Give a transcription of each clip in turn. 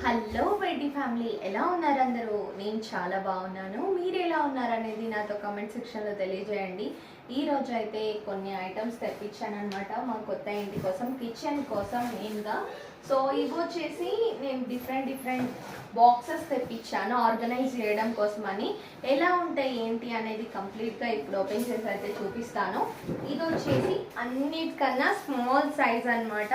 Hello బెడ్డి family, ఎలా ఉన్నారు అందరూ? నేను చాలా బాగున్నాను. మీరు ఎలా ఉన్నారు అనేది నాతో కామెంట్ సెక్షన్లో తెలియజేయండి. ఈరోజు అయితే కొన్ని ఐటమ్స్ తెప్పించాను అనమాట మా కొత్త ఇంటి కోసం, కిచెన్ కోసం మెయిన్గా. సో ఇవి వచ్చేసి నేను డిఫరెంట్ బాక్సెస్ తెప్పించాను ఆర్గనైజ్ చేయడం కోసం అని. ఎలా ఉంటాయి ఏంటి అనేది కంప్లీట్గా ఇప్పుడు ఓపెన్ చేసి అయితే చూపిస్తాను. ఇది వచ్చేసి అన్నిటికన్నా స్మాల్ సైజ్ అనమాట.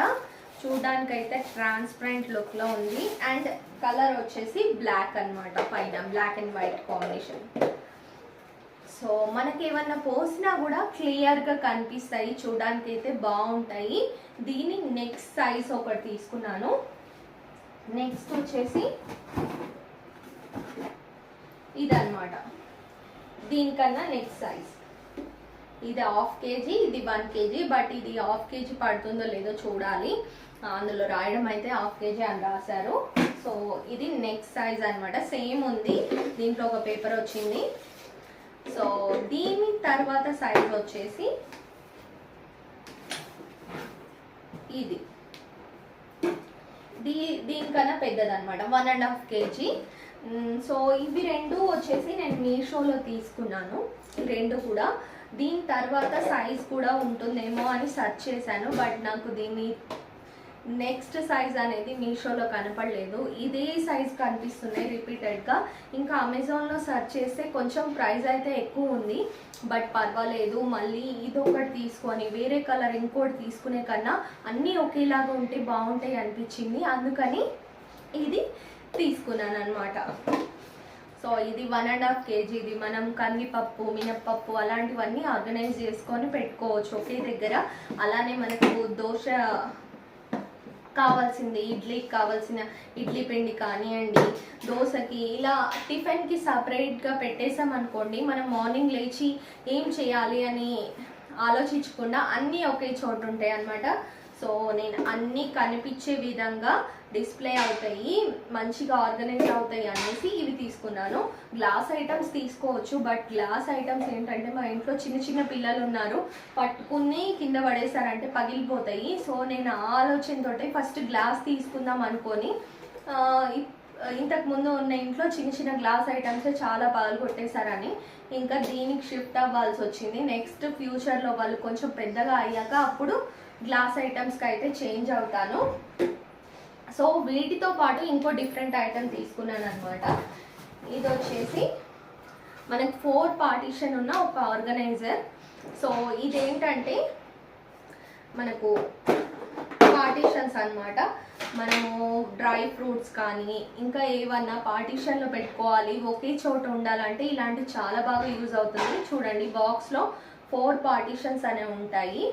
చూడడానికి అయితే ట్రాన్స్పరెంట్ లుక్లో ఉంది అండ్ కలర్ వచ్చేసి బ్లాక్ అనమాట, పైన black and white combination. So మనకి ఏమన్నా పోసినా కూడా క్లియర్గా కనిపిస్తాయి, చూడడానికి అయితే బాగుంటాయి. దీని నెక్స్ట్ సైజ్ ఒకటి తీసుకున్నాను. నెక్స్ట్ వచ్చేసి ఇదన్నమాట, దీనికన్నా నెక్స్ట్ సైజ్. ఇది 1/2 kg, ఇది 1 kg. బట్ ఇది 1/2 kg పడుతుందో లేదో చూడాలి. అందులో రాయడం అయితే 1/2 kg అని రాశారు. సో ఇది నెక్స్ట్ సైజ్ అనమాట, సేమ్ ఉంది. దీంట్లో ఒక పేపర్ వచ్చింది. సో దీని తర్వాత సైజ్ వచ్చేసి ఇది దీనికన్నా పెద్దదన్నమాట, 1.5 kg. సో ఇవి రెండు వచ్చేసి నేను మీషోలో తీసుకున్నాను. ఈ రెండు కూడా దీని తర్వాత సైజ్ కూడా ఉంటుందేమో అని సెర్చ్ చేశాను. బట్ నాకు దీని నెక్స్ట్ సైజ్ అనేది మీషోలో కనపడలేదు. ఇదే సైజ్ కనిపిస్తున్నాయి రిపీటెడ్గా. ఇంకా అమెజాన్లో సెర్చ్ చేస్తే కొంచెం ప్రైస్ అయితే ఎక్కువ ఉంది. బట్ పర్వాలేదు, మళ్ళీ ఇది ఒకటి తీసుకొని వేరే కలర్ ఇంకోటి తీసుకునే కన్నా అన్నీ ఒకేలాగా ఉంటే బాగుంటాయి అనిపించింది. అందుకని ఇది తీసుకున్నాను అనమాట. సో ఇది 1.5 kg. ఇది మనం కందిపప్పు, మినప్పప్పు అలాంటివన్నీ ఆర్గనైజ్ చేసుకొని పెట్టుకోవచ్చు ఒకే దగ్గర. అలానే మనకు దోశ కావాల్సింది, ఇడ్లీకి కావాల్సిన ఇడ్లీ పిండి కానివ్వండి, దోశకి, ఇలా టిఫిన్కి సపరేట్గా పెట్టేసాం అనుకోండి, మనం మార్నింగ్ లేచి ఏం చేయాలి అని ఆలోచించకుండా అన్నీ ఒకే చోటు ఉంటాయి అన్నమాట. సో నేను అన్నీ కనిపించే విధంగా డిస్ప్లే అవుతాయి, మంచిగా ఆర్గనైజ్ అవుతాయి అనేసి ఇవి తీసుకున్నాను. గ్లాస్ ఐటమ్స్ తీసుకోవచ్చు, బట్ గ్లాస్ ఐటమ్స్ ఏంటంటే మా ఇంట్లో చిన్న పిల్లలు ఉన్నారు, పట్టుకుని కింద పడేసారంటే పగిలిపోతాయి. సో నేను ఆ ఆలోచనతోటి ఫస్ట్ గ్లాస్ తీసుకుందాం అనుకొని, ఇంతకు ముందు ఉన్న ఇంట్లో చిన్న గ్లాస్ ఐటమ్స్ చాలా పగలు కొట్టేశారని ఇంకా దీనికి షిఫ్ట్ అవ్వాల్సి వచ్చింది. నెక్స్ట్ ఫ్యూచర్లో వాళ్ళు కొంచెం పెద్దగా అయ్యాక అప్పుడు గ్లాస్ ఐటమ్స్కి అయితే చేంజ్ అవుతాను. సో వీటితో పాటు ఇంకో డిఫరెంట్ ఐటమ్ తీసుకున్నాను అనమాట. ఇది వచ్చేసి మనకు 4 పార్టీషన్ ఉన్న ఒక ఆర్గనైజర్. సో ఇదేంటంటే మనకు పార్టీషన్స్ అనమాట. మనము డ్రై ఫ్రూట్స్ కానీ ఇంకా ఏమన్నా పార్టీషన్లో పెట్టుకోవాలి, ఒకే చోట ఉండాలంటే ఇలాంటివి చాలా బాగా యూజ్ అవుతుంది. చూడండి, బాక్స్లో 4 పార్టీషన్స్ అనేవి ఉంటాయి.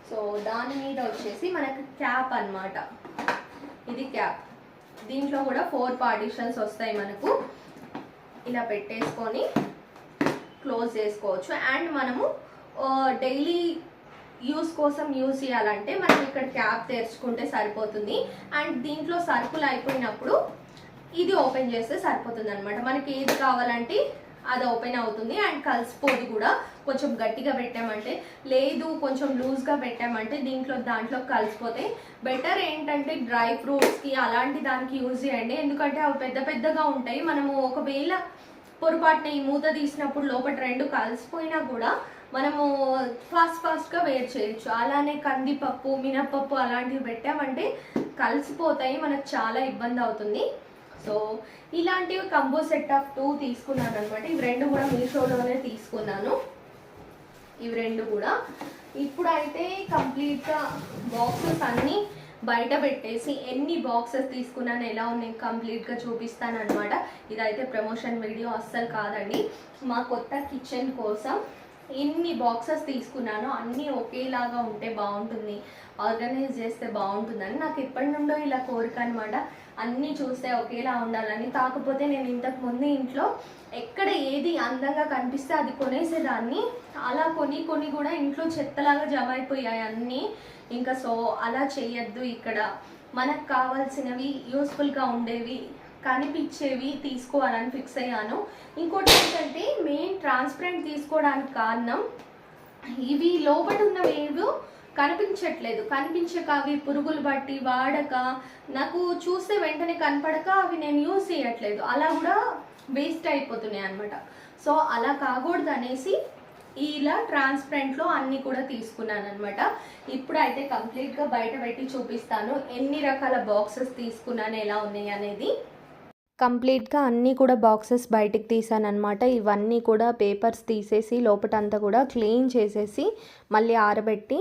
సో దాని మీద వచ్చేసి మనకు క్యాప్ అన్నమాట. ఇది క్యాప్. దీంట్లో కూడా 4 పార్టీషన్స్ వస్తాయి మనకు. ఇలా పెట్టేసుకొని క్లోజ్ చేసుకోవచ్చు. అండ్ మనము డైలీ యూస్ కోసం యూజ్ చేయాలంటే మనం ఇక్కడ క్యాప్ తెరుచుకుంటే సరిపోతుంది. అండ్ దీంట్లో సరుకులు అయిపోయినప్పుడు ఇది ఓపెన్ చేస్తే సరిపోతుంది అనమాట. మనకి ఏది కావాలంటే అది ఓపెన్ అవుతుంది అండ్ కలిసిపోదు కూడా. కొంచెం గట్టిగా పెట్టామంటే, లేదు కొంచెం లూజ్గా పెట్టామంటే దాంట్లో కలిసిపోతాయి. బెటర్ ఏంటంటే డ్రై ఫ్రూట్స్కి అలాంటి దానికి యూజ్ చేయండి, ఎందుకంటే అవి పెద్దగా ఉంటాయి. మనము ఒకవేళ పొరపాటున ఈ మూత తీసినప్పుడు లోపల 2 కలిసిపోయినా కూడా మనము ఫాస్ట్గా వేరు చేయొచ్చు. అలానే కందిపప్పు, మినప్పప్పు అలాంటివి పెట్టామంటే కలిసిపోతాయి, మనకు చాలా ఇబ్బంది అవుతుంది. సో ఇలాంటివి కంబో సెట్ ఆఫ్ 2 తీసుకున్నాను అనమాట. ఇవి రెండు కూడా మీషోలోనే తీసుకున్నాను. ఇవి రెండు కూడా ఇప్పుడైతే కంప్లీట్గా బాక్సెస్ అన్నీ బయట పెట్టేసి ఎన్ని బాక్సెస్ తీసుకున్నాను, ఎలా ఉన్నాయి కంప్లీట్గా చూపిస్తాను అనమాట. ఇదైతే ప్రమోషన్ వీడియో అస్సలు కాదండి. మా కొత్త కిచెన్ కోసం ఎన్ని బాక్సెస్ తీసుకున్నానో అన్నీ ఒకేలాగా ఉంటే బాగుంటుంది, ఆర్గనైజ్ చేస్తే బాగుంటుందని నాకు ఎప్పటి నుండో ఇలా కోరిక అనమాట. అన్నీ చూస్తే ఒకేలా ఉండాలని. కాకపోతే నేను ఇంతకు ముందు ఇంట్లో ఎక్కడ ఏది అందంగా కనిపిస్తే అది కొనేసేదాన్ని. అలా కొని కూడా ఇంట్లో చెత్తలాగా జమ అయిపోయాయి అన్నీ. ఇంకా సో అలా చేయొద్దు, ఇక్కడ మనకు కావాల్సినవి యూస్ఫుల్గా ఉండేవి కనిపించేవి తీసుకోవాలని ఫిక్స్ అయ్యాను. ఇంకోటి ఏంటంటే మెయిన్ ట్రాన్స్పరెంట్ తీసుకోవడానికి కారణం, ఇవి లోపల ఉన్నవేవి కనిపించట్లేదు. కనిపించక అవి పురుగులు బట్టి వాడక నాకు చూస్తే వెంటనే కనపడక అవి నేను యూజ్ చేయట్లేదు, అలా కూడా వేస్ట్ అయిపోతున్నాయి అనమాట. సో అలా కాకూడదు అనేసి ఇలా ట్రాన్స్పరెంట్లో అన్నీ కూడా తీసుకున్నాను అనమాట. ఇప్పుడైతే కంప్లీట్గా బయట పెట్టి చూపిస్తాను ఎన్ని రకాల బాక్సెస్ తీసుకున్నాను, ఎలా ఉన్నాయి అనేది. కంప్లీట్గా అన్నీ కూడా బాక్సెస్ బయటికి తీసాను అనమాట. ఇవన్నీ కూడా పేపర్స్ తీసేసి లోపటంతా కూడా క్లీన్ చేసేసి మళ్ళీ ఆరబెట్టి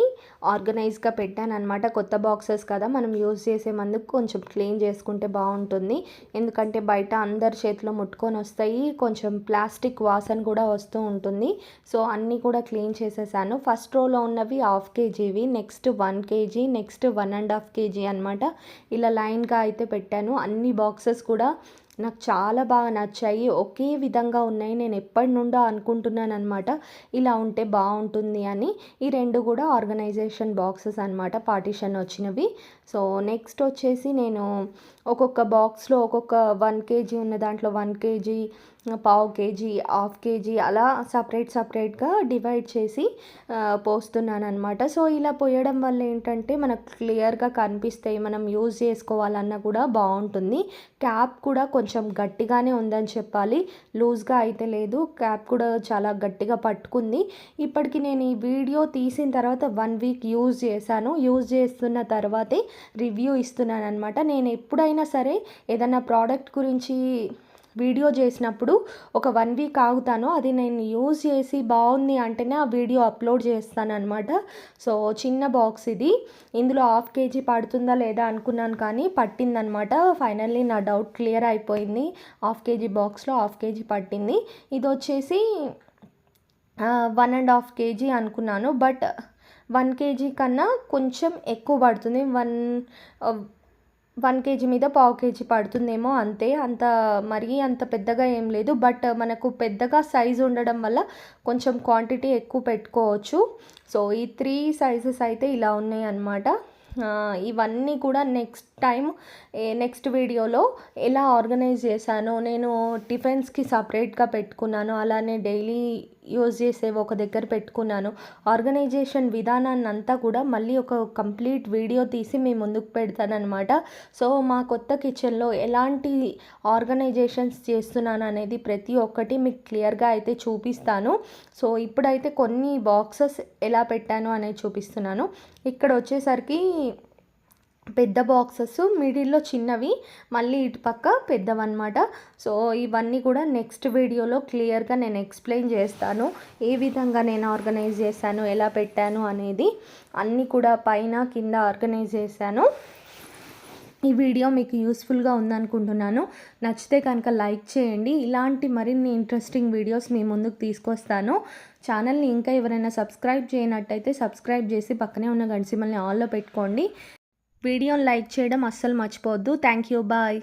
ఆర్గనైజ్గా పెట్టాను అనమాట. కొత్త బాక్సెస్ కదా, మనం యూజ్ చేసే ముందుకు కొంచెం క్లీన్ చేసుకుంటే బాగుంటుంది. ఎందుకంటే బయట అందరి చేతిలో ముట్టుకొని వస్తాయి, కొంచెం ప్లాస్టిక్ వాసన కూడా వస్తూ ఉంటుంది. సో అన్నీ కూడా క్లీన్ చేసేసాను. ఫస్ట్ రోలో ఉన్నవి 1/2 kgవి, నెక్స్ట్ 1 kg, నెక్స్ట్ 1.5 kg అనమాట. ఇలా లైన్గా అయితే పెట్టాను. అన్ని బాక్సెస్ కూడా నాకు చాలా బాగా నచ్చాయి, ఒకే విధంగా ఉన్నాయి. నేను ఎప్పటి నుండో అనుకుంటున్నాను అనమాట ఇలా ఉంటే బాగుంటుంది అని. ఈ రెండు కూడా ఆర్గనైజేషన్ బాక్సెస్ అనమాట, పార్టీషన్ వచ్చినవి. సో నెక్స్ట్ వచ్చేసి నేను ఒక్కొక్క బాక్స్లో ఒక్కొక్క 1 kg ఉన్న దాంట్లో 1 kg, 1/2 kg, 1/2 kg అలా సపరేట్గా డివైడ్ చేసి పోస్తున్నాను అనమాట. సో ఇలా పోయడం వల్ల ఏంటంటే మనకు క్లియర్గా కనిపిస్తాయి, మనం యూజ్ చేసుకోవాలన్నా కూడా బాగుంటుంది. క్యాప్ కూడా కొంచెం గట్టిగానే ఉందని చెప్పాలి, లూజ్గా అయితే లేదు. క్యాప్ కూడా చాలా గట్టిగా పట్టుకుంది. ఇప్పటికి నేను ఈ వీడియో తీసిన తర్వాత 1 week యూజ్ చేశాను. యూజ్ చేస్తున్న తర్వాతే రివ్యూ ఇస్తున్నాను అనమాట. నేను ఎప్పుడైనా సరే ఏదైనా ప్రోడక్ట్ గురించి వీడియో చేసినప్పుడు ఒక 1 week ఆగుతాను. అది నేను యూజ్ చేసి బాగుంది అంటేనే ఆ వీడియో అప్లోడ్ చేస్తాను అనమాట. సో చిన్న బాక్స్ ఇది, ఇందులో 1/2 kg పడుతుందా లేదా అనుకున్నాను, కానీ పట్టిందనమాట. ఫైనల్లీ నా డౌట్ క్లియర్ అయిపోయింది. 1/2 kg బాక్స్లో 1/2 kg పట్టింది. ఇది వచ్చేసి 1.5 kg అనుకున్నాను, బట్ 1 kg కన్నా కొంచెం ఎక్కువ పడుతుంది. 1 kg మీద 1/2 kg పడుతుందేమో, అంతే. అంత మరీ అంత పెద్దగా ఏం లేదు, బట్ మనకు పెద్దగా సైజు ఉండడం వల్ల కొంచెం క్వాంటిటీ ఎక్కువ పెట్టుకోవచ్చు. సో ఈ 3 సైజెస్ అయితే ఇలా ఉన్నాయి అన్నమాట. ఇవన్నీ కూడా నెక్స్ట్ వీడియోలో ఎలా ఆర్గనైజ్ చేశాను, నేను టిఫిన్స్కి సపరేట్గా పెట్టుకున్నాను, అలానే డైలీ యూజ్ చేసేవి ఒక దగ్గర పెట్టుకున్నాను. ఆర్గనైజేషన్ విధానాన్ని అంతా కూడా మళ్ళీ ఒక కంప్లీట్ వీడియో తీసి మీ ముందుకు పెడతానమాట. సో మా కొత్త కిచెన్లో ఎలాంటి ఆర్గనైజేషన్స్ చేస్తున్నాను అనేది ప్రతి ఒక్కటి మీకు క్లియర్గా అయితే చూపిస్తాను. సో ఇప్పుడైతే కొన్ని బాక్సెస్ ఎలా పెట్టాను అనేది చూపిస్తున్నాను. ఇక్కడ వచ్చేసరికి పెద్ద బాక్సెస్, మిడిల్లో చిన్నవి, మళ్ళీ ఇటు పక్క పెద్దవన్నమాట. సో ఇవన్నీ కూడా నెక్స్ట్ వీడియోలో క్లియర్గా నేను ఎక్స్ప్లెయిన్ చేస్తాను, ఏ విధంగా నేను ఆర్గనైజ్ చేశాను, ఎలా పెట్టాను అనేది. అన్నీ కూడా పైన కింద ఆర్గనైజ్ చేశాను. ఈ వీడియో మీకు యూస్ఫుల్గా ఉందనుకుంటున్నాను. నచ్చితే కనుక లైక్ చేయండి. ఇలాంటి మరిన్ని ఇంట్రెస్టింగ్ వీడియోస్ మీ ముందుకు తీసుకొస్తాను. ఛానల్ని ఇంకా ఎవరైనా సబ్స్క్రైబ్ చేయనట్టయితే సబ్స్క్రైబ్ చేసి పక్కనే ఉన్న గంట సింబల్ని ఆల్లో పెట్టుకోండి. వీడియోని లైక్ చేయడం అస్సలు మర్చిపోవద్దు. Thank you, bye.